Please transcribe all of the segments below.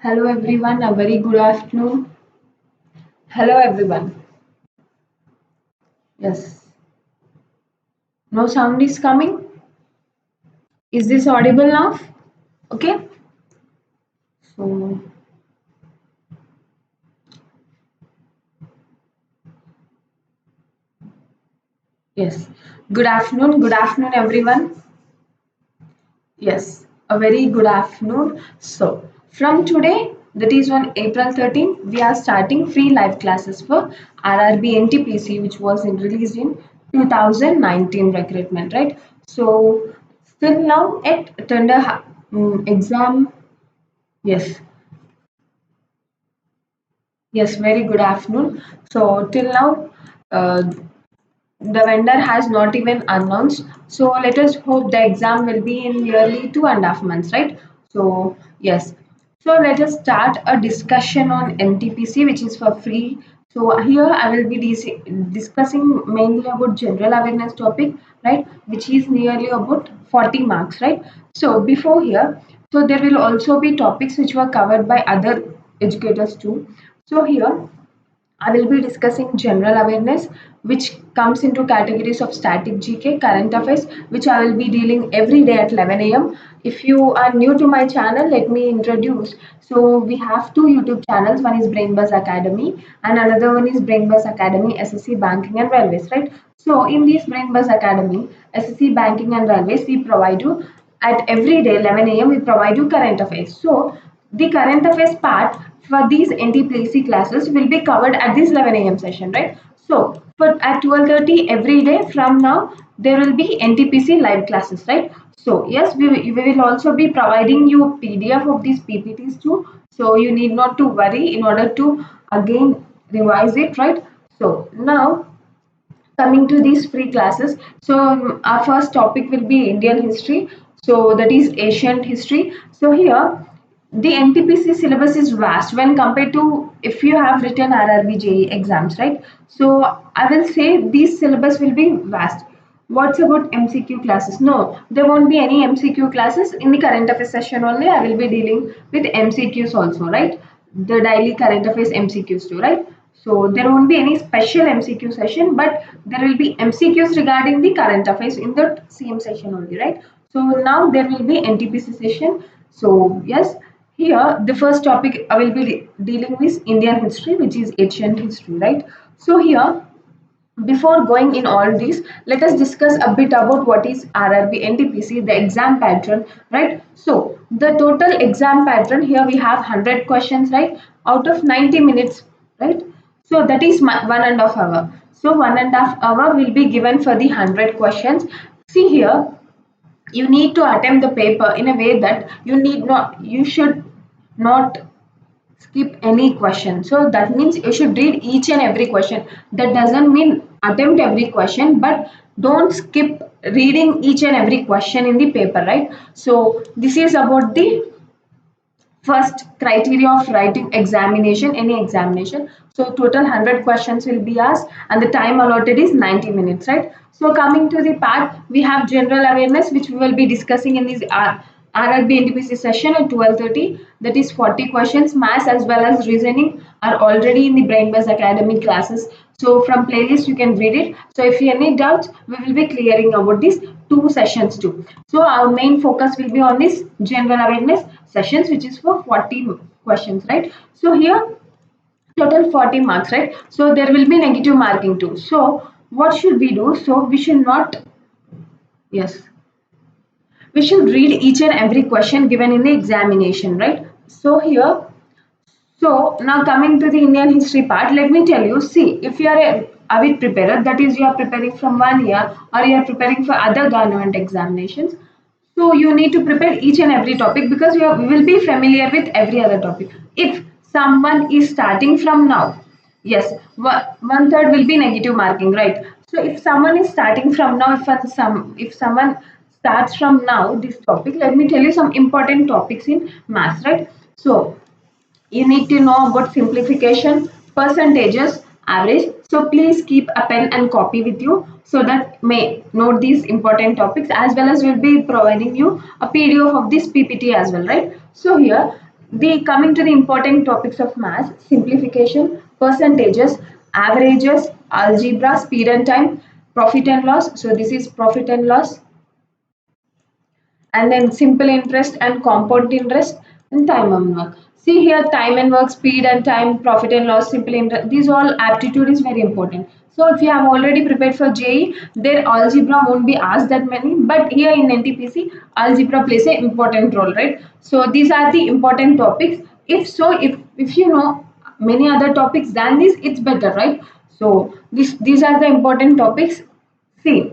Hello everyone, a very good afternoon. Hello everyone. Yes. No sound is coming. Is this audible now? Okay. So, yes. Good afternoon. Good afternoon everyone. Yes. A very good afternoon. So, from today, that is on April 13th, we are starting free live classes for RRB NTPC, which was released in 2019 recruitment, right? So, still now at tender exam. Yes. Yes, very good afternoon. So till now, the vendor has not even announced. So let us hope the exam will be in nearly 2.5 months, right? So yes. So let us start a discussion on NTPC, which is for free. So here I will be discussing mainly about general awareness topic, right? Which is nearly about 40 marks, right? So before here, so there will also be topics which were covered by other educators too. So here I will be discussing general awareness, which comes into categories of static GK, current affairs, which I will be dealing every day at 11 a.m. If you are new to my channel, let me introduce. So we have two YouTube channels. One is Brain Buzz Academy, and another one is Brain Buzz Academy SSC Banking and Railways. Right. So in this Brain Buzz Academy, SSC Banking and Railways, we provide you at every day 11 a.m. we provide you current affairs. So the current affairs part for these NTPC classes will be covered at this 11 a.m. session, right? So for at 12:30 every day from now, there will be NTPC live classes, right? So yes, we will also be providing you PDF of these PPTs too. So you need not to worry in order to again revise it, right? So now coming to these free classes, so our first topic will be Indian history, so that is ancient history. So here the NTPC syllabus is vast when compared to if you have written RRB exams, right? So I will say this syllabus will be vast. What's about MCQ classes? No, there won't be any MCQ classes in the current affairs session only. I will be dealing with MCQs also, right? The daily current affairs MCQs too, right? So there won't be any special MCQ session, but there will be MCQs regarding the current affairs in the same session only, right? So now there will be NTPC session. So yes, here the first topic I will be dealing with Indian history, which is ancient history, right? So here before going in all this, let us discuss a bit about what is RRB NTPC, the exam pattern, right? So the total exam pattern here we have 100 questions, right? Out of 90 minutes, right? So that is 1.5 hour. So 1.5 hour will be given for the 100 questions. See here, you need to attempt the paper in a way that you should not skip any question. So that means you should read each and every question. That doesn't mean attempt every question, but don't skip reading each and every question in the paper, right? So this is about the first criteria of writing examination, any examination. So total 100 questions will be asked and the time allotted is 90 minutes, right? So coming to the part, we have general awareness, which we will be discussing in this RRB NTPC session at 12:30. That is 40 questions. Maths as well as reasoning are already in the Brain Buzz Academy classes. So from playlist you can read it. So if you have any doubts, we will be clearing about these two sessions too. So our main focus will be on this general awareness sessions, which is for 40 questions, right? So here total 40 marks, right? So there will be negative marking too. So what should we do? So we should not, yes, we should read each and every question given in the examination, right? So here, so now coming to the Indian history part, let me tell you, see, if you are a avid preparer, that is you are preparing from 1 year or you are preparing for other government examinations, so you need to prepare each and every topic because you will be familiar with every other topic. If someone is starting from now, yes, one third will be negative marking, right? So if someone is starting from now, if someone starts from now this topic, let me tell you some important topics in maths, right? So you need to know about simplification, percentages, average. So please keep a pen and copy with you so that may note these important topics, as well as we'll be providing you a PDF of this PPT as well, right? So here the coming to the important topics of maths: simplification, percentages, averages, algebra, speed and time, profit and loss. So this is profit and loss, and then simple interest and compound interest and time and work. See here, time and work, speed and time, profit and loss, simple interest. These all aptitude is very important. So if you have already prepared for JE, their algebra won't be asked that many. But here in NTPC, algebra plays an important role, right? So these are the important topics. If so, if you know many other topics than this, it's better, right? So these are the important topics. See,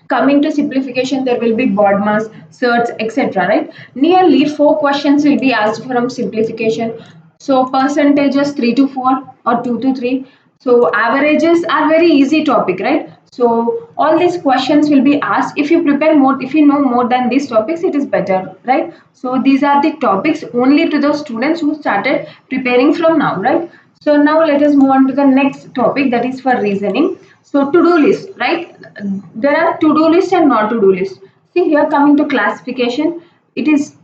coming to simplification, there will be BODMAS, certs, etc. Right? Nearly 4 questions will be asked from simplification. So percentages 3 to 4 or 2 to 3. So averages are very easy topic, right? So all these questions will be asked. If you prepare more, if you know more than these topics, it is better, right? So these are the topics only to those students who started preparing from now, right? So now let us move on to the next topic, that is for reasoning. So to-do list, right? There are to-do list and not to-do list. See here, coming to classification, it is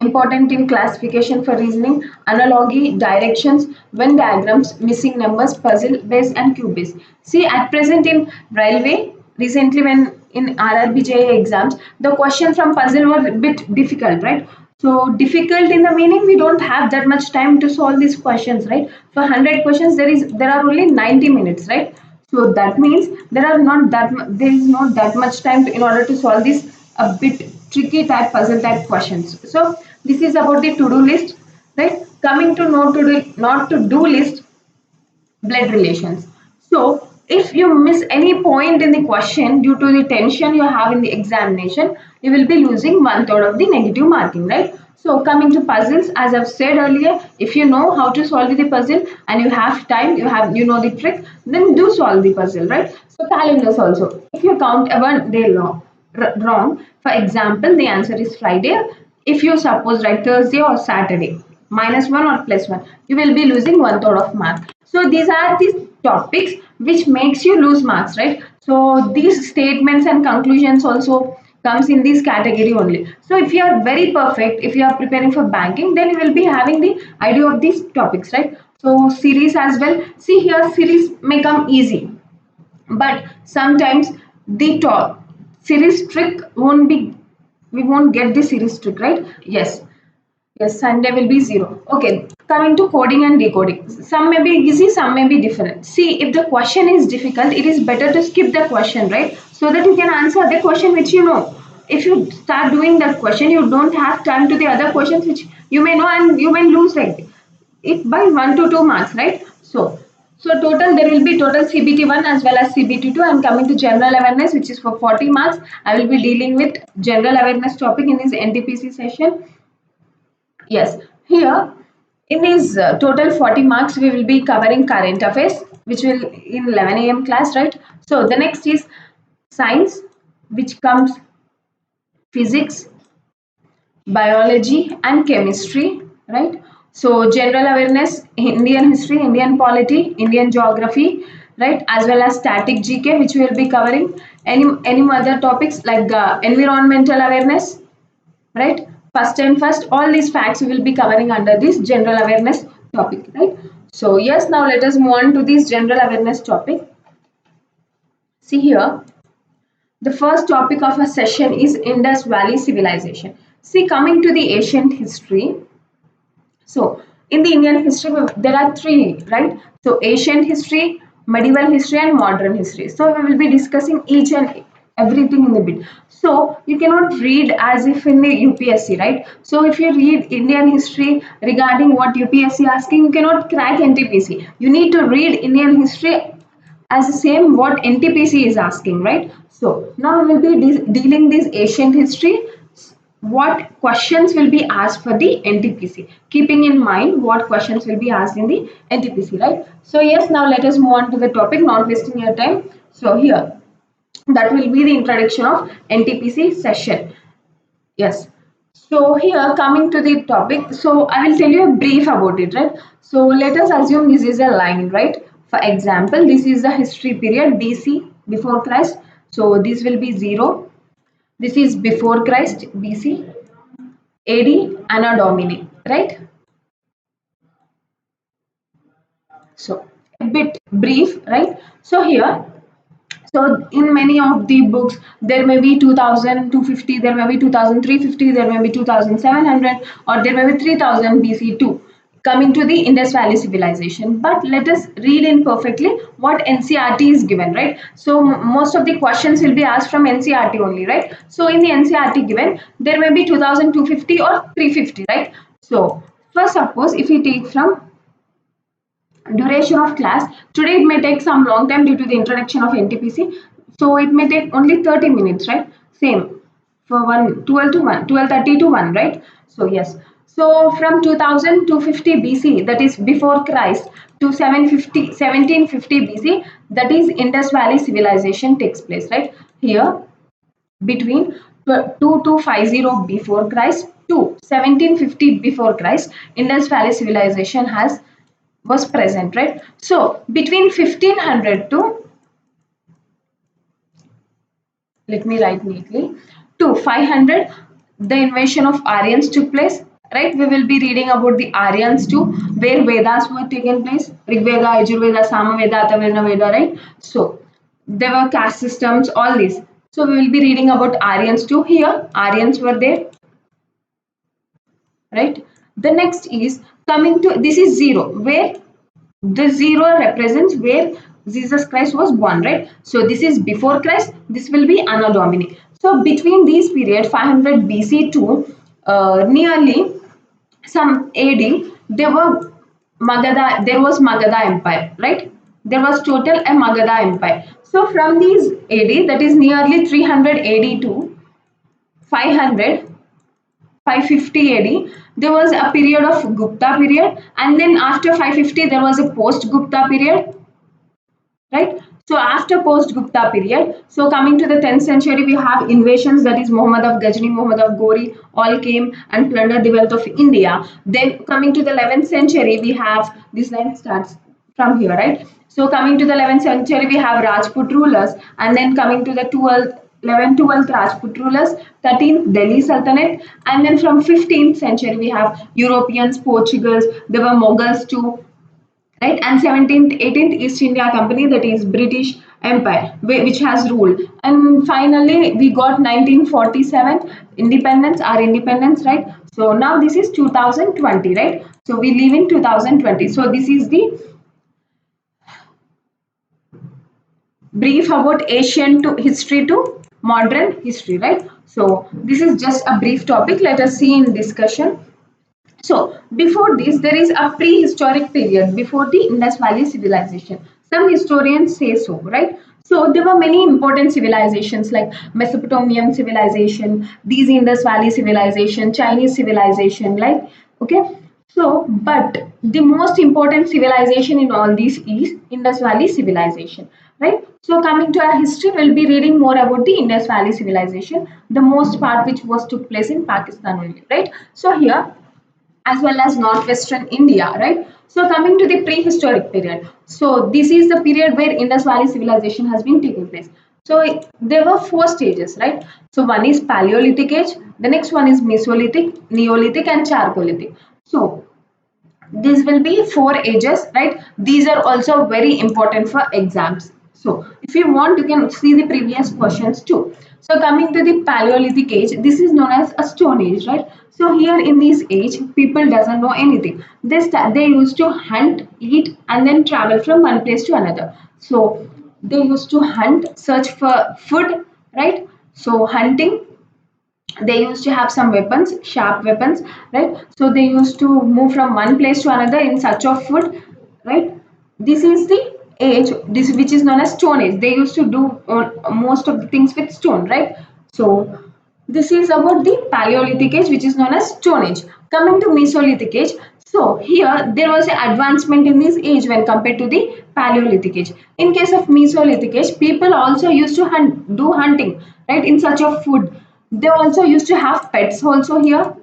important in classification for reasoning: analogy, directions, Venn diagrams, missing numbers, puzzle based and cube based. See, at present in railway, recently when in RRBJ exams, the question from puzzle were a bit difficult, right? So difficult in the meaning we don't have that much time to solve these questions, right? For 100 questions, there are only 90 minutes, right? So that means there is not that much time in order to solve these a bit tricky type puzzle type questions. So this is about the to-do list, right? Coming to not to do list, blood relations. So if you miss any point in the question due to the tension you have in the examination, you will be losing one third of the negative marking, right? So coming to puzzles, as I've said earlier, if you know how to solve the puzzle and you have time, you know the trick, then do solve the puzzle, right? So calendars also. If you count a one day wrong, for example, the answer is Friday. If you suppose write Thursday or Saturday, -1 or +1, you will be losing one third of mark. So these are the topics which makes you lose marks, right? So these statements and conclusions also comes in this category only. So if you are very perfect, if you are preparing for banking, then you will be having the idea of these topics, right? So series as well. See here, series may come easy, but sometimes the top series trick won't be, we won't get the series trick, right? Yes, Sunday will be 0. Okay, coming to coding and decoding. Some may be easy, some may be different. See, if the question is difficult, it is better to skip the question, right? So that you can answer the question which you know. If you start doing that question, you don't have time to the other questions which you may know, and you may lose like it by 1 to 2 marks, right? So total there will be total CBT1 as well as CBT2. I'm coming to general awareness, which is for 40 marks. I will be dealing with general awareness topic in this NTPC session. Yes, here in these total 40 marks, we will be covering current affairs, which will in 11 a.m. class, right? So the next is science, which comes physics, biology, and chemistry, right? So general awareness, Indian history, Indian polity, Indian geography, right? As well as static GK, which we will be covering. Any other topics like environmental awareness, right? First and first, all these facts we will be covering under this general awareness topic, right? So yes, now let us move on to this general awareness topic. See here, the first topic of our session is Indus Valley Civilization. See, coming to the ancient history, so in the Indian history, there are three, right? So ancient history, medieval history, and modern history. So we will be discussing each and everything in the bit. So you cannot read as if in the UPSC, right? So if you read Indian history regarding what UPSC asking, you cannot crack NTPC. You need to read Indian history as the same what NTPC is asking, right? So now we will be dealing this ancient history. What questions will be asked for the NTPC? Keeping in mind what questions will be asked in the NTPC, right? So yes, now let us move on to the topic, not wasting your time. So here, that will be the introduction of NTPC session. Yes. So here coming to the topic, so I will tell you a brief about it, right? So let us assume this is a line, right? For example, this is the history period BC, before Christ. So this will be 0. This is before Christ, BC, AD, Anno Domini, right? So a bit brief, right? So here, so in many of the books, there may be 2250, there may be 2350, there may be 2700, or there may be 3000 BC too. Coming to the Indus Valley Civilization, but let us read in perfectly what NCRT is given, right? So most of the questions will be asked from NCRT only, right? So in the NCRT given, there may be 2250 or 350, right? So first, suppose if we take from duration of class, today it may take some long time due to the introduction of NTPC, so it may take only 30 minutes, right? Same for 12 to 1, 12:30 to 1, right? So yes, so from 2250 BC, that is before Christ, to 1750 BC, that is Indus Valley Civilization takes place, right? Here between 2250 before Christ to 1750 before Christ, Indus Valley Civilization has was present, right? So between 1500 to, let me write neatly, to 500, the invasion of Aryans took place, right? We will be reading about the Aryans too, where Vedas were taken place, Rig Veda, Yajurveda, Samaveda, Atharvana Veda, right? So there were caste systems, all these. So we will be reading about Aryans too. Here, Aryans were there, right? The next is coming to, this is 0, where the 0 represents where Jesus Christ was born, right? So this is before Christ, this will be Anno Domini. So between these period 500 BC to nearly some AD, there was Magadha Empire, right? There was total a Magadha Empire. So from these AD, that is nearly 300 AD to 500 550 AD, there was a period of Gupta period, and then after 550 there was a post Gupta period, right? So after post Gupta period, so coming to the 10th century, we have invasions, that is Muhammad of Ghazni, Muhammad of Ghori, all came and plundered the wealth of India. Then coming to the 11th century, we have, this line starts from here, right? So coming to the 11th century, we have Rajput rulers, and then coming to the 12th Rajput rulers, 13th Delhi Sultanate, and then from 15th century we have Europeans, Portugals, there were Mughals too, right? And 17th 18th East India Company, that is British Empire, which has ruled. And finally we got 1947 independence, our independence, right? So now this is 2020, right? So we live in 2020. So this is the brief about Asian to history to modern history, right? So this is just a brief topic, let us see in discussion. So before this, there is a prehistoric period before the Indus Valley civilization. Some historians say so, right? So there were many important civilizations like Mesopotamian civilization, these Indus Valley civilization, Chinese civilization, like, okay. So, but the most important civilization in all these is Indus Valley civilization, right? So coming to our history, we'll be reading more about the Indus Valley civilization, the most part which was took place in Pakistan only, right? So here, as well as northwestern India, right? So coming to the prehistoric period. So this is the period where Indus Valley civilization has been taking place. So there were four stages, right? So one is Paleolithic age, the next one is Mesolithic, Neolithic, and Chalcolithic. So These will be four ages, right? These are also very important for exams. So if you want, you can see the previous questions too. So coming to the Paleolithic age, this is known as a stone age, right? So here in this age, people doesn't know anything. They used to hunt, eat, and then travel from one place to another. So they used to hunt, search for food, right? So hunting, they used to have some weapons, sharp weapons, right? So they used to move from one place to another in search of food, right? This is the age, this which is known as stone age. They used to do most of the things with stone, right? So this is about the Paleolithic age, which is known as stone age. Coming to Mesolithic age, so here there was an advancement in this age when compared to the Paleolithic age. In case of Mesolithic age, people also used to do hunting, right, in search of food. They also used to have pets also here.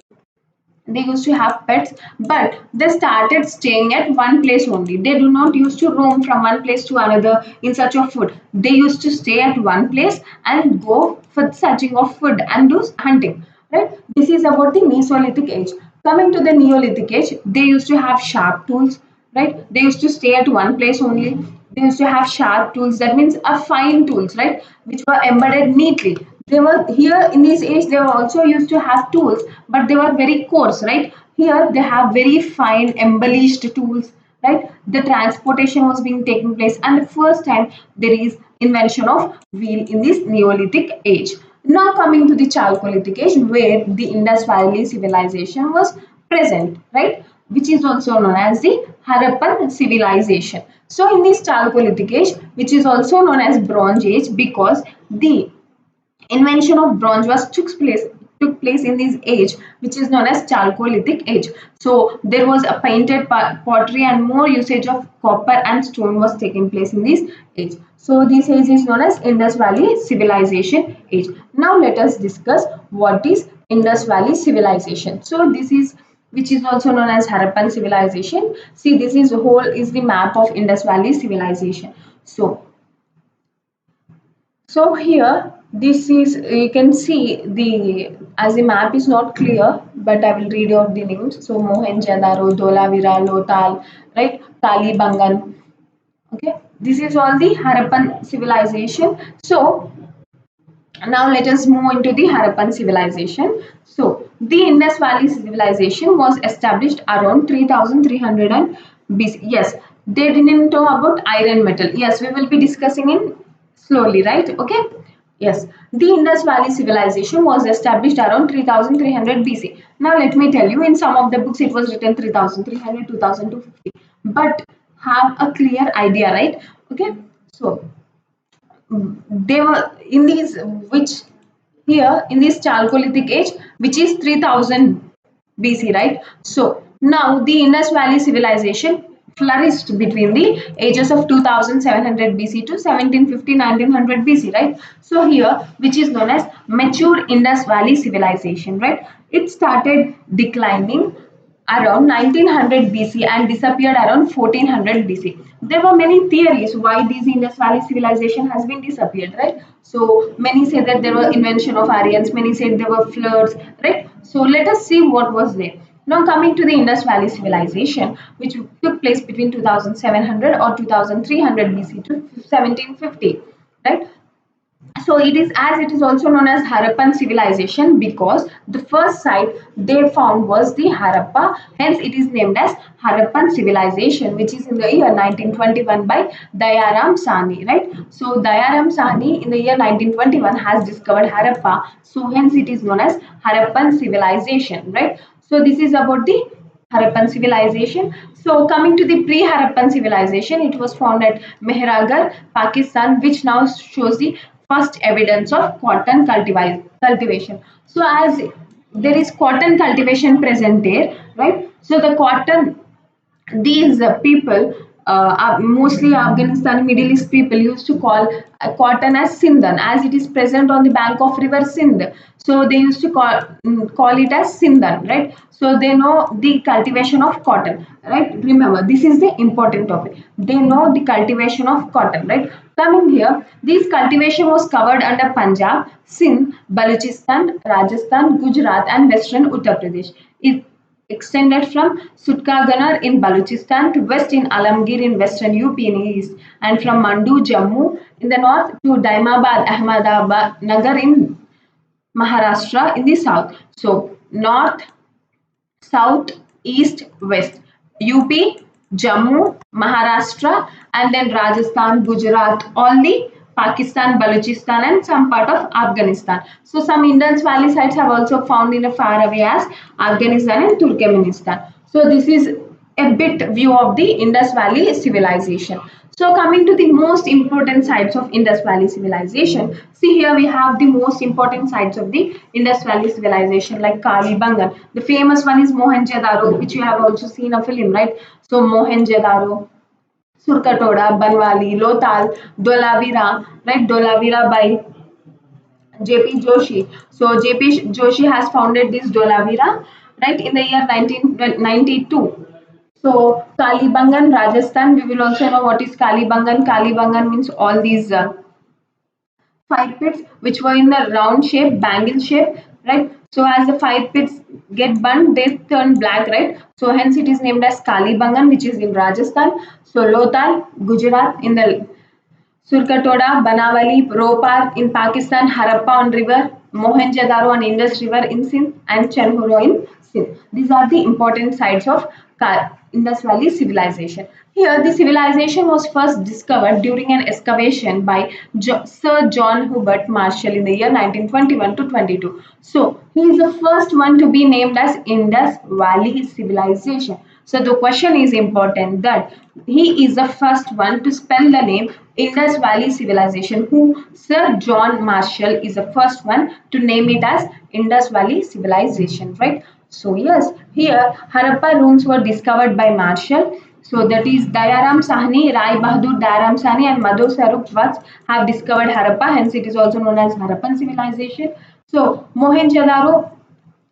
They used to have pets, but they started staying at one place only. They do not used to roam from one place to another in search of food. They used to stay at one place and go for searching of food and do hunting, right? This is about the Mesolithic age. Coming to the Neolithic age, they used to have sharp tools, right? They used to stay at one place only. They used to have sharp tools, that means a fine tools, right, which were embedded neatly. They were here in this age, they were also used to have tools, but they were very coarse, right? Here they have very fine embellished tools, right? The transportation was being taking place, and the first time there is invention of wheel in this Neolithic age. Now coming to the Chalcolithic age, where the Indus Valley civilization was present, right? Which is also known as the Harappan civilization. So in this Chalcolithic age, which is also known as Bronze Age, because the invention of bronze was took place in this age, which is known as Chalcolithic age. So there was a painted pottery and more usage of copper and stone was taking place in this age. So this age is known as Indus Valley civilization age. Now let us discuss what is Indus Valley civilization. So this is, which is also known as Harappan civilization. See, this is whole is the map of Indus Valley civilization. So here, this is, you can see the, as the map is not clear, but I will read out the names. So Mohenjo-daro, Dholavira, Lothal, right? Kalibangan. Okay, this is all the Harappan civilization. So now let us move into the Harappan civilization. So the Indus Valley civilization was established around 3300 and BC. Yes, they didn't know about iron metal. Yes, we will be discussing in slowly, right? Okay. Yes, the Indus Valley civilization was established around 3300 BC. Now let me tell you, in some of the books it was written 3300, 2250, but have a clear idea, right? Okay. So they were in these, which here in this Chalcolithic age, which is 3000 BC, right? So now the Indus Valley civilization flourished between the ages of 2700 BC to 1750 1900 BC, right? So here, which is known as mature Indus Valley civilization, right? It started declining around 1900 BC and disappeared around 1400 BC. There were many theories why this Indus Valley civilization has been disappeared, right? So many say that there were invention of Aryans, many said there were floods, right? So let us see what was there. Now coming to the Indus Valley civilization, which took place between 2700 or 2300 BC to 1750, right? So it is, as it is also known as Harappan civilization, because the first site they found was the Harappa, hence it is named as Harappan civilization, which is in the year 1921 by Dayaram Sahni, right? So Dayaram Sahni in the year 1921 has discovered Harappa, so hence it is known as Harappan civilization, right? So this is about the Harappan civilization. So coming to the pre-Harappan civilization, it was found at Mehragarh, Pakistan, which now shows the first evidence of cotton cultivation. So as there is cotton cultivation present there, right? So the cotton, these people, are mostly Afghanistan, Middle East people used to call cotton as Sindhan, as it is present on the bank of river Sindh. So they used to call it as Sindhan, right? So they know the cultivation of cotton, right? Remember, this is the important topic. They know the cultivation of cotton, right? Coming here, this cultivation was covered under Punjab, Sindh, Balochistan, Rajasthan, Gujarat, and Western Uttar Pradesh. extended from Sutkaganar in Balochistan to west in Alamgir in western UP in east, and from Mandu, Jammu in the north to Daimabad, Ahmedabad, Nagar in Maharashtra in the south. So north, south, east, west. UP, Jammu, Maharashtra, and then Rajasthan, Gujarat, all the Pakistan, Balochistan, and some part of Afghanistan. So some Indus Valley sites have also found in a far away as Afghanistan and Turkmenistan. So this is a bit view of the Indus Valley civilization. So coming to the most important sites of Indus Valley civilization, see here we have the most important sites of the Indus Valley civilization like Kalibangan. The famous one is Mohenjo-daro, which you have also seen a film, right? So Mohenjo-daro, Surkatoda, Banwali, Lothal, Dholavira, right? Dholavira by JP Joshi. So JP Joshi has founded this Dholavira, right, in the year 1992. So Kalibangan, Rajasthan, we will also know what is Kalibangan. Kalibangan means all these fire pits which were in the round shape, bangle shape, right? So as the fire pits get burnt, they turn black, right? So hence it is named as Kalibangan, which is in Rajasthan. So Lothal, Gujarat in the Surkatoda, Banawali, Ropar in Pakistan, Harappa on river, Mohenjo-daro on Indus River in Sindh, and Chenhuro in Sindh. These are the important sites of Indus Valley civilization. Here, the civilization was first discovered during an excavation by Sir John Hubert Marshall in the year 1921 to 22. So, he is the first one to be named as Indus Valley civilization. So the question is important that he is the first one to spell the name Indus Valley Civilization. Who? Sir John Marshall is the first one to name it as Indus Valley Civilization, right? So yes, here Harappa ruins were discovered by Marshall. So that is Dayaram Sahni, Rai Bahadur Dayaram Sahni and Madhu Sarup Vats have discovered Harappa, hence it is also known as Harappan civilization. So Mohenjo-daro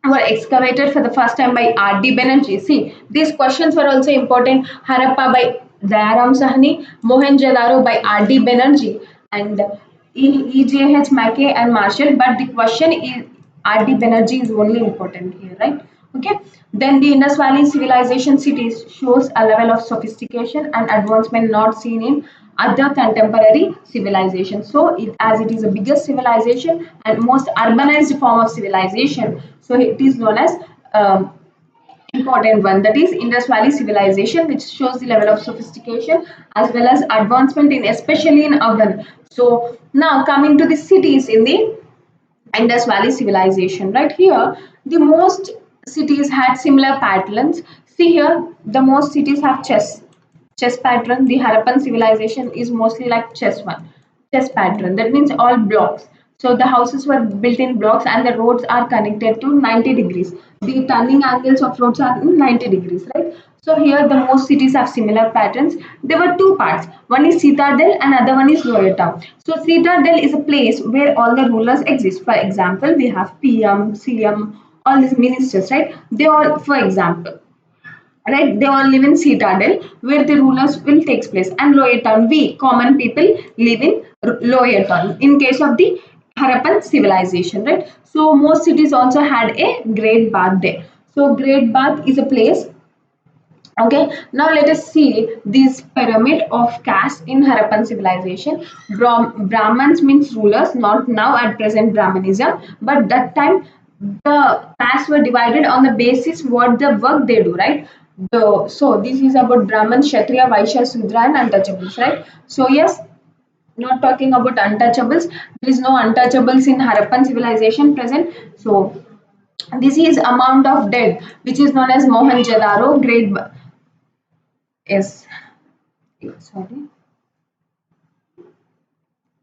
were excavated for the first time by R.D. Banerjee. See, these questions were also important. Harappa by Dayaram Sahni, Mohenjo-daro by R.D. Banerjee, and E.J.H. Mackay and Marshall. But the question is R.D. Banerjee is only important here, right? Okay. Then the Indus Valley civilization cities shows a level of sophistication and advancement not seen in other contemporary civilizations. So, as it is the biggest civilization and most urbanized form of civilization, so it is known as important one, that is Indus Valley civilization, which shows the level of sophistication as well as advancement in especially in urban. So now coming to the cities in the Indus Valley civilization, right here the most cities had similar patterns. See here, the most cities have chess pattern. The Harappan civilization is mostly like chess pattern. That means all blocks. So the houses were built in blocks and the roads are connected to 90 degrees. The turning angles of roads are in 90 degrees, right? So here the most cities have similar patterns. There were two parts. One is Citadel and other one is Lower Town. So Citadel is a place where all the rulers exist. For example, we have PM, CM, all these ministers, right? They all, for example, right, they all live in Citadel where the rulers will take place, and Lower Town, we common people live in Lower Town in case of the Harappan civilization, right? So most cities also had a great bath there. So great bath is a place. Okay, now let us see this pyramid of caste in Harappan civilization. Brahmins means rulers, not now at present Brahmanism, but that time the castes were divided on the basis what the work they do, right? So this is about Brahman, Kshatriya, Vaishya, Sudra, and untouchables, right? So yes, not talking about untouchables. There is no untouchables in Harappan civilization present. So this is amount of dead, which is known as Mohenjo-daro. Great. Yes. Sorry.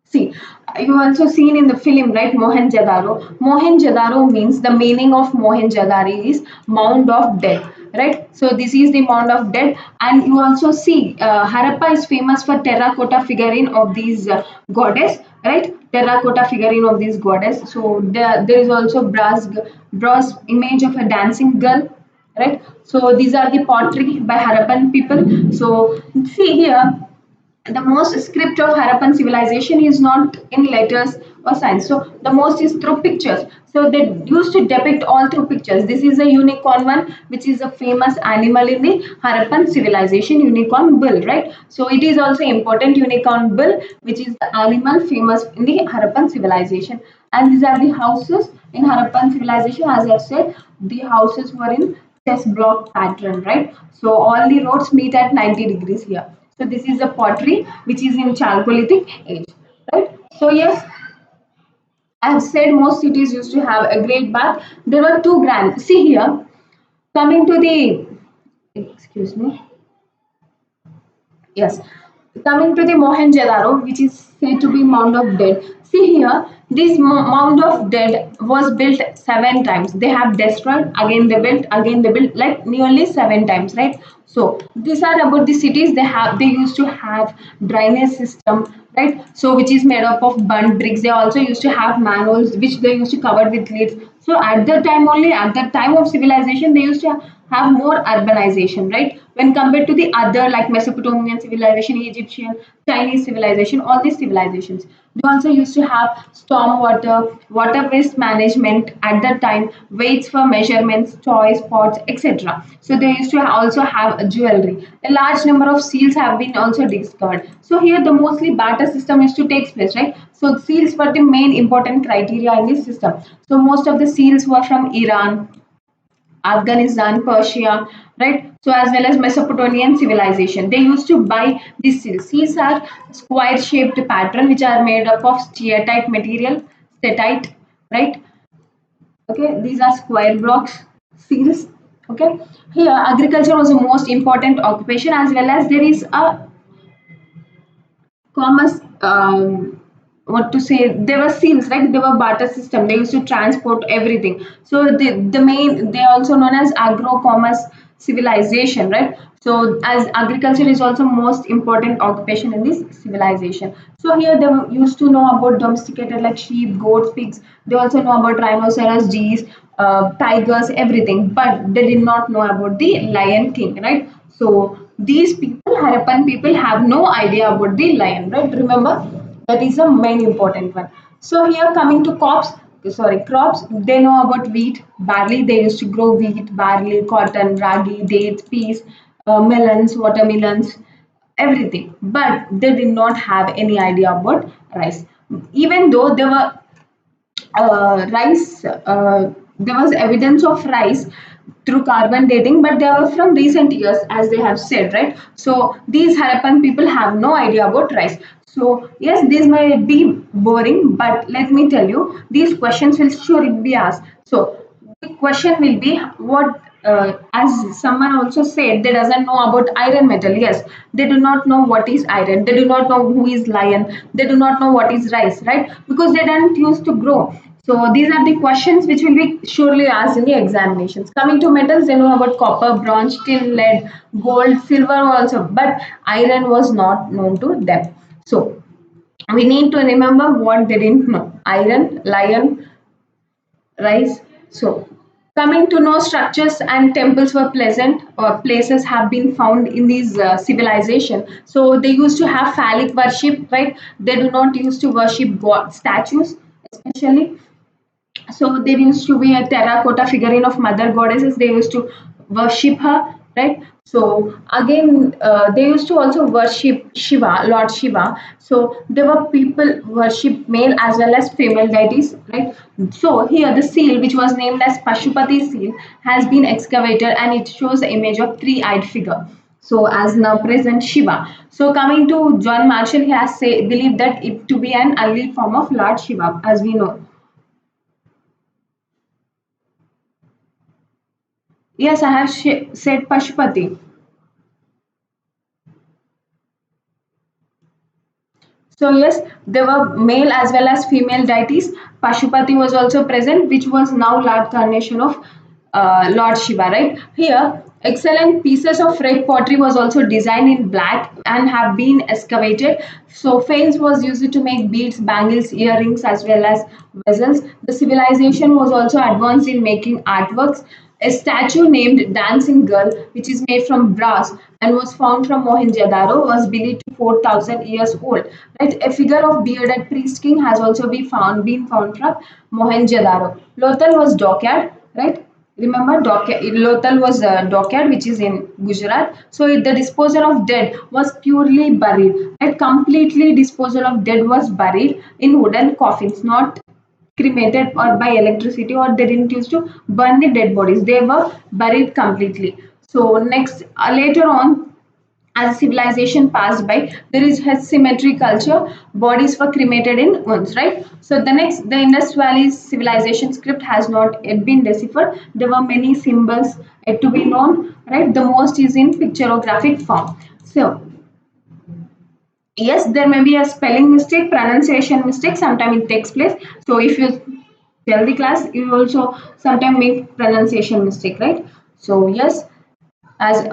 See, you also seen in the film, right? Mohenjo-daro. Mohenjo-daro means the meaning of Mohenjo-daro is mound of dead, right? So this is the mound of dead, and you also see Harappa is famous for terracotta figurine of these goddess, right? Terracotta figurine of these goddess. So there is also brass image of a dancing girl, right? So these are the pottery by Harappan people. So see here the most script of Harappan civilization is not in letters or signs. So the most is through pictures. So they used to depict all through pictures. This is a unicorn one, which is a famous animal in the Harappan civilization, unicorn bull, right? So it is also important unicorn bull, which is the animal famous in the Harappan civilization. And these are the houses in Harappan civilization. As I've said, the houses were in chess block pattern, right? So all the roads meet at 90 degrees here. So this is a pottery which is in Chalcolithic age, right? So yes, I have said most cities used to have a great bath. There were two grand. See here, coming to the, excuse me, yes. Coming to the Mohenjo-daro, which is said to be Mound of Dead. See here, this Mound of Dead was built 7 times. They have destroyed, again they built, like nearly 7 times, right? So these are about the cities they have. They used to have drainage system, right? So which is made up of burnt bricks. They also used to have manholes which they used to cover with lids. So at the time only, at the time of civilization, they used to have more urbanization, right? When compared to the other like Mesopotamian civilization, Egyptian, Chinese civilization, all these civilizations. They also used to have stormwater, water waste management at that time, weights for measurements, toys, pots, etc. So they used to also have jewelry. A large number of seals have been also discovered. So here the mostly barter system used to take place, right? So seals were the main important criteria in this system. So most of the seals were from Iran, Afghanistan, Persia, right? So as well as Mesopotamian civilization. They used to buy these seals. Seals are square-shaped pattern which are made up of steatite material, steatite, right? Okay, these are square blocks, seals. Okay, here agriculture was the most important occupation as well as there is a commerce. What to say, there were seals, right? There were barter system, they used to transport everything. So the main, they also known as agro commerce civilization, right? So as agriculture is also most important occupation in this civilization. So here they used to know about domesticated like sheep, goats, pigs. They also know about rhinoceros, geese, tigers, everything, but they did not know about the lion king, right? So these people, Harappan people, have no idea about the lion, right? Remember, that is the main important one. So here coming to crops, they know about wheat, barley. They used to grow wheat, barley, cotton, ragi, dates, peas, melons, watermelons, everything. But they did not have any idea about rice. Even though there were rice, there was evidence of rice through carbon dating, but they were from recent years, as they have said, right? So these Harappan people have no idea about rice. So yes, this may be boring, but let me tell you, these questions will surely be asked. So the question will be what, as someone also said, they doesn't know about iron metal. Yes, they do not know what is iron. They do not know who is lion. They do not know what is rice, right? Because they don't used to grow. So these are the questions which will be surely asked in the examinations. Coming to metals, they know about copper, bronze, tin, lead, gold, silver also, but iron was not known to them. So we need to remember what they didn't know: iron, lion, rice. So coming to know structures and temples were pleasant or places have been found in these civilization. So they used to have phallic worship, right? They do not used to worship god statues, especially. So there used to be a terracotta figurine of mother goddesses. They used to worship her, right? So again, they used to also worship Shiva, Lord Shiva. So there were people worship male as well as female deities, right? So here the seal, which was named as Pashupati seal, has been excavated and it shows the image of three-eyed figure. So as now present Shiva. So coming to John Marshall, he has believed that it to be an early form of Lord Shiva, as we know. Yes, I have said Pashupati. So yes, there were male as well as female deities. Pashupati was also present, which was now large carnation of Lord Shiva. Right here, excellent pieces of red pottery was also designed in black and have been excavated. So faience was used to make beads, bangles, earrings, as well as vessels. The civilization was also advanced in making artworks. A statue named Dancing Girl, which is made from brass and was found from Mohenjo-daro, was believed to 4,000 years old. Right? A figure of bearded priest king has also been found from Mohenjo-daro. Lothal was dockyard, right? Remember, Lothal was dockyard, which is in Gujarat. So the disposal of dead was purely buried. Right? Completely disposal of dead was buried in wooden coffins, not cremated or by electricity, or they didn't used to burn the dead bodies. They were buried completely. So next, later on, as civilization passed by, there is a symmetry culture. Bodies were cremated in urns, right? So the Indus Valley civilization script has not yet been deciphered. There were many symbols yet to be known, right? The most is in pictographic form. So yes, there may be a spelling mistake, pronunciation mistake, sometimes it takes place. So if you tell the class, you also sometimes make pronunciation mistake, right? So yes, as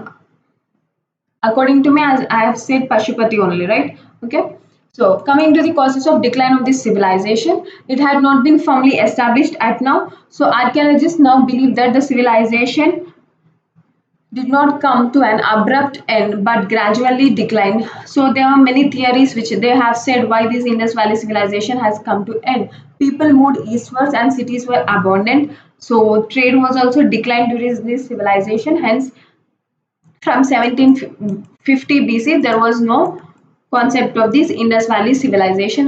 according to me, as I have said Pashupati only, right? Okay. So coming to the causes of decline of this civilization, it had not been firmly established at now. So archaeologists now believe that the civilization did not come to an abrupt end but gradually declined. So there are many theories which they have said why this Indus Valley civilization has come to end. People moved eastwards and cities were abandoned. So trade was also declined during this civilization. Hence, from 1750 BC, there was no concept of this Indus Valley civilization.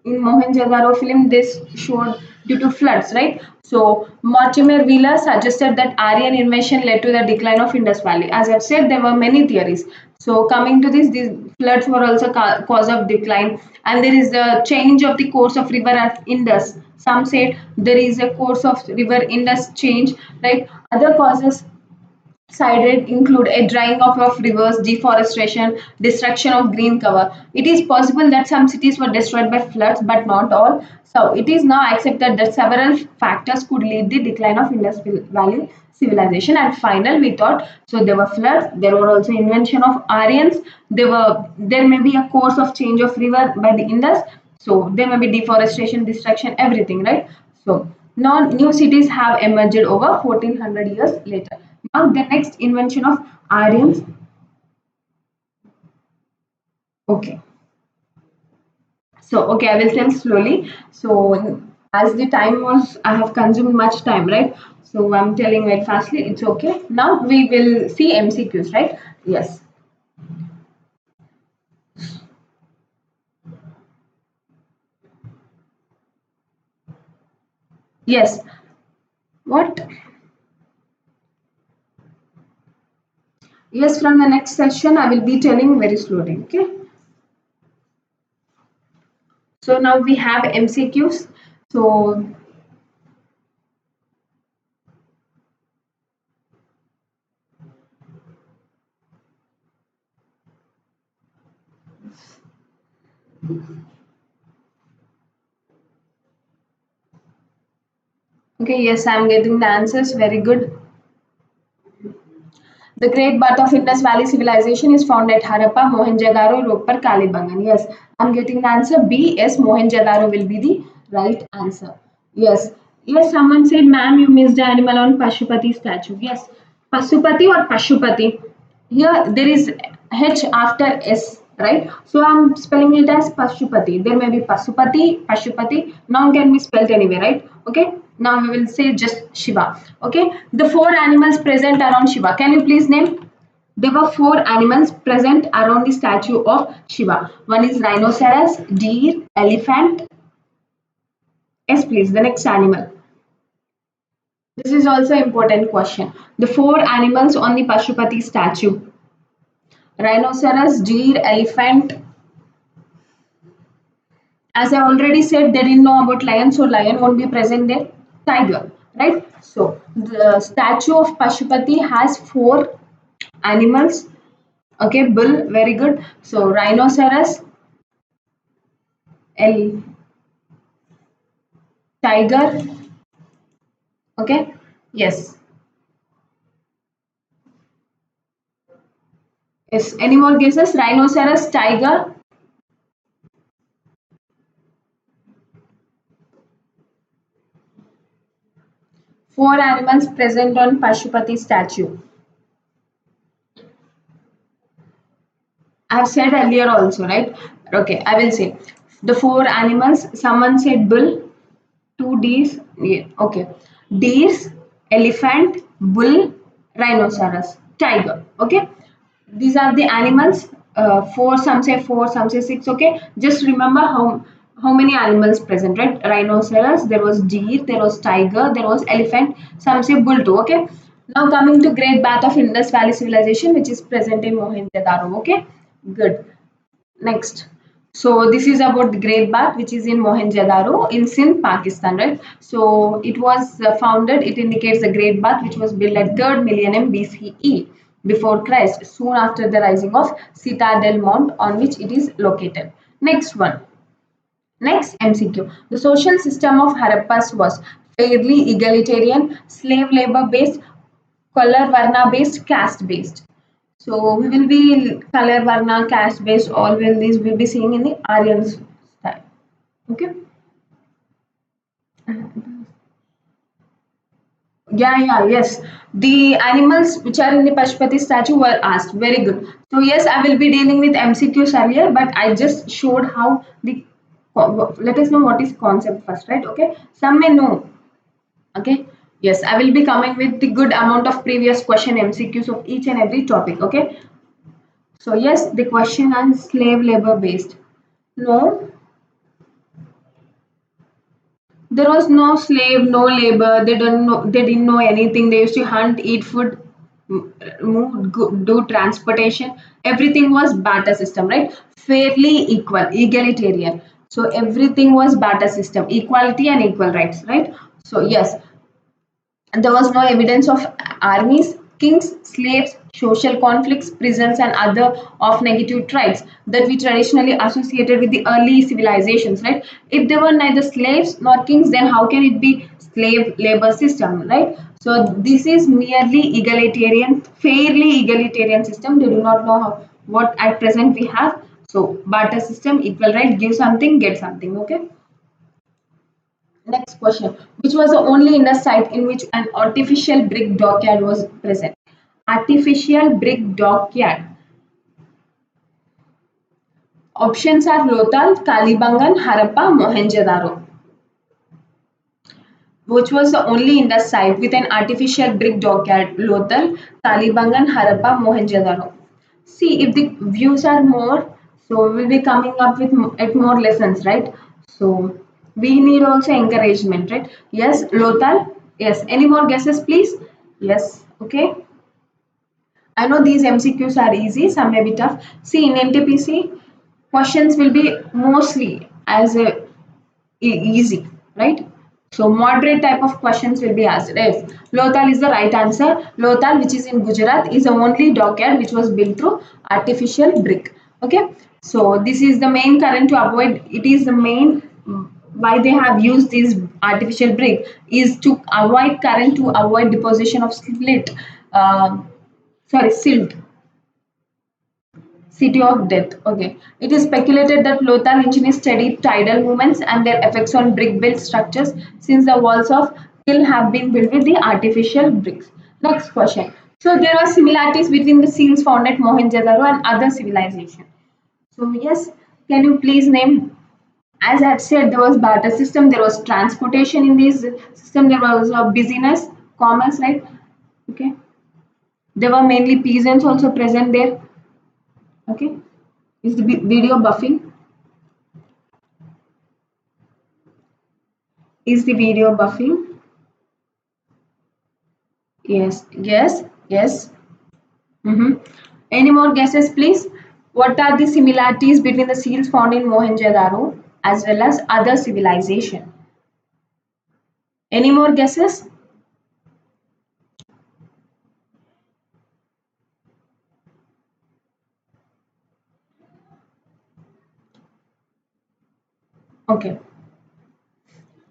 In Mohenjo-daro film, this showed due to floods, right? So Mortimer Wheeler suggested that Aryan invasion led to the decline of Indus Valley. As I've said, there were many theories. So coming to this, these floods were also cause of decline, and there is the change of the course of river at Indus. Some said there is a course of river Indus change, right? Other causes cited include a drying up of rivers, deforestation, destruction of green cover. It is possible that some cities were destroyed by floods, but not all. So it is now accepted that several factors could lead the decline of Indus Valley civilization. And final, we thought so there were floods. There were also invention of Aryans. There may be a course of change of river by the Indus. So there may be deforestation, destruction, everything, right? So now new cities have emerged over 1400 years later. Now the next invention of Aryans. Okay. So okay, I will tell slowly. So as the time was, I have consumed much time, right? So I'm telling very fastly. It's okay. Now we will see MCQs, right? Yes. Yes. What? Yes, from the next session, I will be telling very slowly. Okay. So now we have MCQs. So okay, yes, I'm getting the answers. Very good. The great birth of Indus Valley civilization is found at Harappa, Mohenjo-daro, Ropar, Kalibangan. Yes, I'm getting the answer B. Yes, Mohenjo-daro will be the right answer. Yes, yes. Someone said, "Ma'am, you missed the animal on Pashupati statue." Yes, Pasupati or Pashupati. Here there is H after S, right? So I'm spelling it as Pashupati. There may be Pasupati, Pashupati. Noun can be spelled anyway, right? Okay. Now we will say just Shiva. Okay. The four animals present around Shiva. Can you please name? There were four animals present around the statue of Shiva. One is rhinoceros, deer, elephant. Yes, please. The next animal. This is also important question. The four animals on the Pashupati statue: rhinoceros, deer, elephant. As I already said, they didn't know about lion, so lion won't be present there. Tiger, right? So the statue of Pashupati has four animals. Okay, bull, very good. So rhinoceros, el tiger. Okay, yes, yes. Any more guesses? Rhinoceros, tiger. Four animals present on Pashupati statue. I've said earlier also, right? Okay, I will say the four animals. Someone said bull, two deers. Yeah, okay, deers, elephant, bull, rhinoceros, tiger. Okay, these are the animals. Four, some say four, some say six. Okay, just remember how many animals present, right? Rhinoceros, there was deer, there was tiger, there was elephant, some say bull too. Okay, now coming to Great Bath of Indus Valley Civilization, which is present in Mohenjo-daro. Okay, good. Next. So this is about the Great Bath, which is in Mohenjo-daro in Sindh, Pakistan, right? So it was founded. It indicates the Great Bath, which was built at 3rd millennium BCE before Christ, soon after the rising of Citadel Mount, on which it is located. Next one. Next MCQ. The social system of Harappas was fairly egalitarian, slave labor based, color varna based, caste based. So we will be color varna, caste based, all will these will be seeing in the Aryan style. Okay. Yes. The animals which are in the Pashupati statue were asked. Very good. So yes, I will be dealing with MCQs earlier, but I just showed how the let us know what is concept first, right? Okay. Some may know. Okay. Yes, I will be coming with the good amount of previous question MCQs of each and every topic. Okay. So yes, the question on slave labor based. No, there was no slave, no labor. They didn't know anything. They used to hunt, eat food, move, do transportation. Everything was barter system, right? Fairly equal, egalitarian. So everything was barter system, equality and equal rights, right? So yes, and there was no evidence of armies, kings, slaves, social conflicts, prisons, and other of negative traits that we traditionally associated with the early civilizations, right? If there were neither slaves nor kings, then how can it be slave labor system, right? So this is merely egalitarian, fairly egalitarian system. They do not know what at present we have. So barter system, equal right, give something, get something. Okay. Next question. Which was the only Indus site in which an artificial brick dockyard was present? Artificial brick dockyard. Options are Lothal, Kalibangan, Harappa, Mohenjo-daro. Which was the only Indus site with an artificial brick dockyard? Lothal, Kalibangan, Harappa, Mohenjo-daro. See, if the views are more, so we'll be coming up with at more lessons, right? So we need also encouragement, right? Yes, Lothal. Yes. Any more guesses, please? Yes. Okay. I know these MCQs are easy, some may be tough. See, in NTPC, questions will be mostly as a easy, right? So moderate type of questions will be asked. Yes, Lothal is the right answer. Lothal, which is in Gujarat, is the only dockyard which was built through artificial brick. Okay, so this is the main current to avoid. It is the main why they have used this artificial brick is to avoid current, to avoid deposition of split. Sorry, silt. City of Death. Okay. It is speculated that Lothal engine studied tidal movements and their effects on brick-built structures since the walls of Till have been built with the artificial bricks. Next question. So there are similarities between the seals found at Mohenjo-daro and other civilizations. So yes, can you please name? As I've said, there was barter system, there was transportation in this system, there was busyness, commerce, right? Okay. There were mainly peasants also present there. Okay. Is the video buffing? Is the video buffing? Yes, yes, yes. Any more guesses, please? What are the similarities between the seals found in Mohenjo-daro as well as other civilization? Any more guesses? Okay.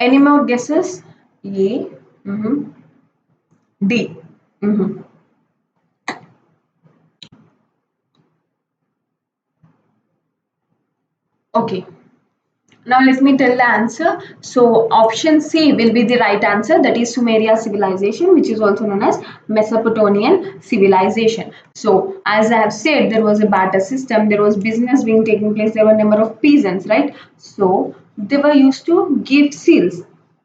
Any more guesses? A. D. Mm-hmm. Okay. Now let me tell the answer. So option C will be the right answer. That is Sumeria civilization, which is also known as Mesopotamian civilization. So as I have said, there was a barter system. There was business being taking place. There were a number of peasants, right? So they were used to give seals.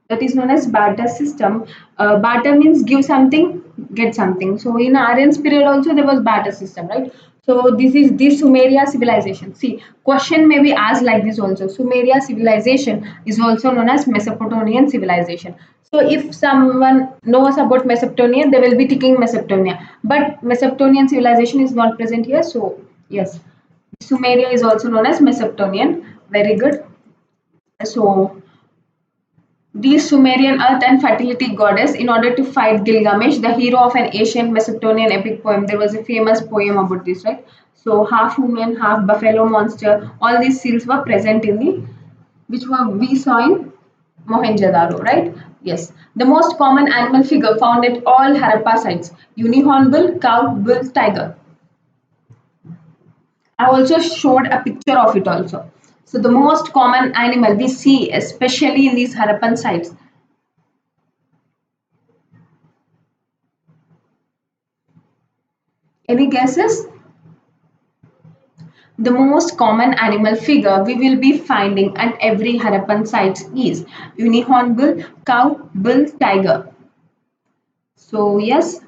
That is known as barter system. Barter means give something, get something. So in Aryan's period also there was barter system, right? So this is the Sumeria civilization. See, question may be asked like this also. Sumeria civilization is also known as Mesopotamian civilization. So if someone knows about Mesopotamia, they will be taking Mesopotamia. But Mesopotamian civilization is not present here. So yes, Sumeria is also known as Mesopotamian. Very good. So the Sumerian earth and fertility goddess, in order to fight Gilgamesh, the hero of an ancient Mesopotamian epic poem. There was a famous poem about this, right? So half human, half buffalo monster. All these seals were present in the, which were we saw in Mohenjo-daro, right? Yes. The most common animal figure found at all Harappa sites: unicorn bull, cow, bull, tiger. I also showed a picture of it also. So the most common animal we see, especially in these Harappan sites. Any guesses? The most common animal figure we will be finding at every Harappan site is unicorn bull, cow, bull, tiger. So yes,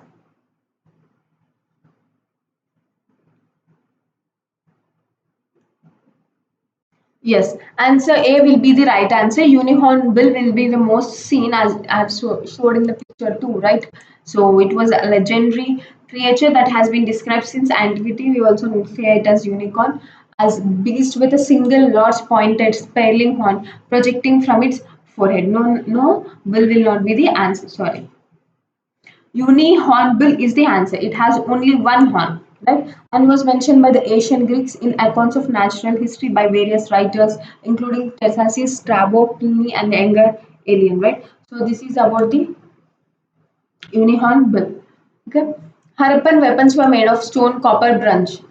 yes. Answer A will be the right answer. Unicorn bill will be the most seen, as I have showed in the picture too, right? So it was a legendary creature that has been described since antiquity. We also say it as unicorn, as beast with a single large pointed spiraling horn projecting from its forehead. No, no, bill will not be the answer. Sorry. Uni-hornbill is the answer. It has only one horn, right? And was mentioned by the ancient Greeks in accounts of natural history by various writers, including Tacitus, Strabo, Pliny, and the younger Alien, right? So this is about the uni-hornbill. Okay. Harappan weapons were made of stone, copper, bronze.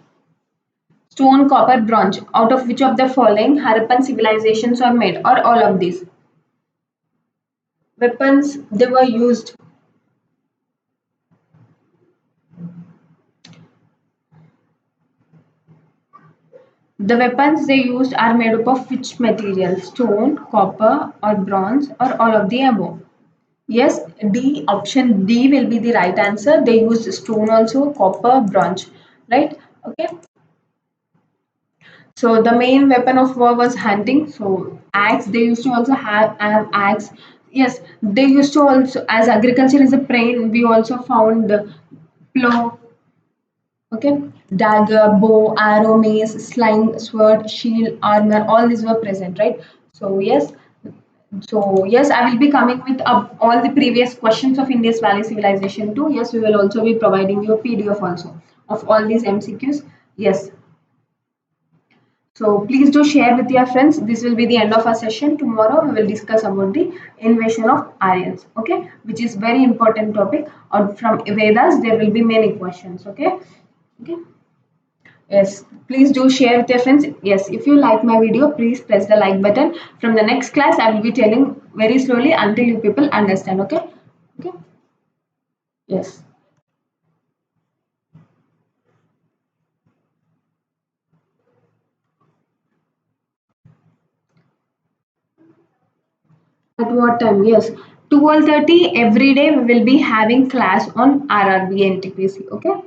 Stone, copper, bronze. Out of which of the following Harappan civilizations are made, or all of these? Weapons they were used. The weapons they used are made up of which material? Stone, copper, or bronze, or all of the above? Yes, D, option D will be the right answer. They used stone also, copper, bronze, right? Okay. So the main weapon of war was hunting. So axe, they used to also have axe. Yes, they used to also, as agriculture is a brain, we also found plow. Okay, dagger, bow, arrow, mace, sling, sword, shield, armor, all these were present, right? So yes, I will be coming with all the previous questions of Indus Valley Civilization too. Yes, we will also be providing you a PDF also of all these MCQs. Yes, so please do share with your friends. This will be the end of our session. Tomorrow we will discuss about the invasion of Aryans. Okay, which is very important topic. Or from Vedas, there will be many questions. Okay. Okay. Yes, please do share with your friends. Yes, if you like my video, please press the like button. From the next class, I will be telling very slowly until you people understand. Okay? Okay? Yes. At what time? Yes. 12:30 every day we will be having class on RRB and TPC. Okay?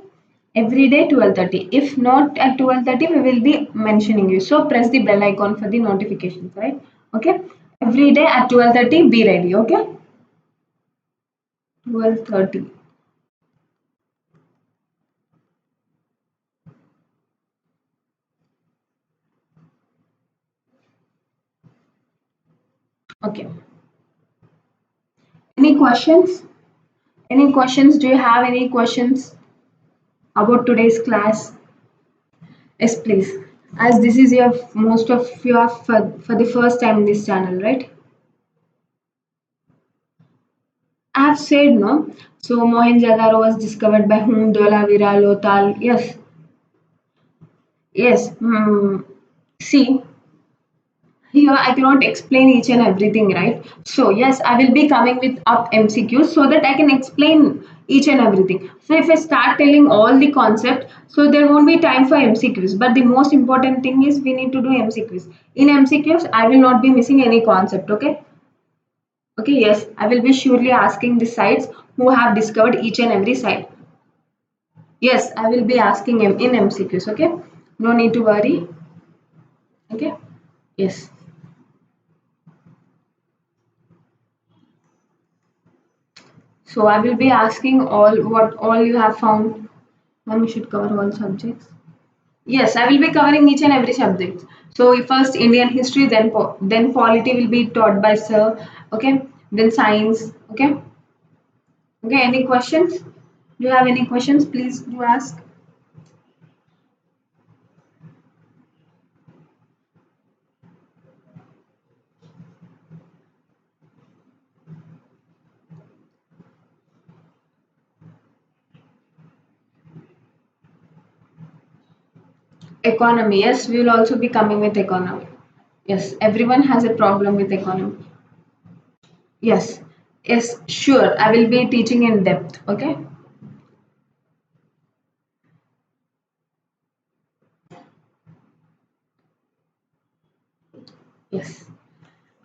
Every day 12:30. If not at 12:30, we will be mentioning you. So press the bell icon for the notifications, right? Okay? Every day at 12:30, be ready. Okay? 12:30. Okay. Any questions? Any questions? Do you have any questions about today's class? Yes, please. As this is your most of you are for the first time in this channel, right? I have said no. So Mohenjo-daro was discovered by whom? Dholavira, Lothal. Yes, yes. See, here I cannot explain each and everything, right? So yes, I will be coming with up MCQs so that I can explain each and everything. So if I start telling all the concept, so there won't be time for MCQs. But the most important thing is we need to do MCQs. In MCQs, I will not be missing any concept. Okay. Okay. Yes, I will be surely asking the sites who have discovered each and every site. Yes, I will be asking him in MCQs. Okay. No need to worry. Okay. Yes. So I will be asking all what all you have found. Ma'am, you should cover all subjects. Yes, I will be covering each and every subject. So first Indian history, then polity will be taught by sir. Okay, then science. Okay, okay. Any questions? Do you have any questions? Please do ask. Economy. Yes, we will also be coming with economy. Yes, everyone has a problem with economy. Yes, yes, sure. I will be teaching in depth. Okay. Yes.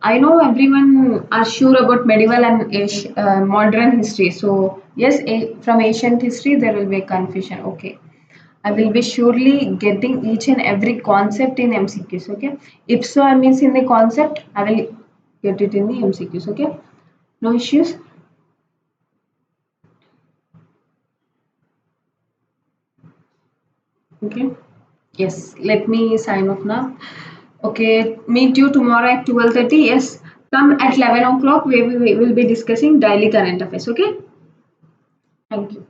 I know everyone are sure about medieval and modern history. So yes, from ancient history there will be a confusion. Okay, I will be surely getting each and every concept in MCQs. Okay, if so I miss in the concept, I will get it in the MCQs. Okay, no issues. Okay, yes. Let me sign off now. Okay, meet you tomorrow at 12:30. Yes, come at 11 o'clock. We will be discussing daily current affairs. Okay, thank you.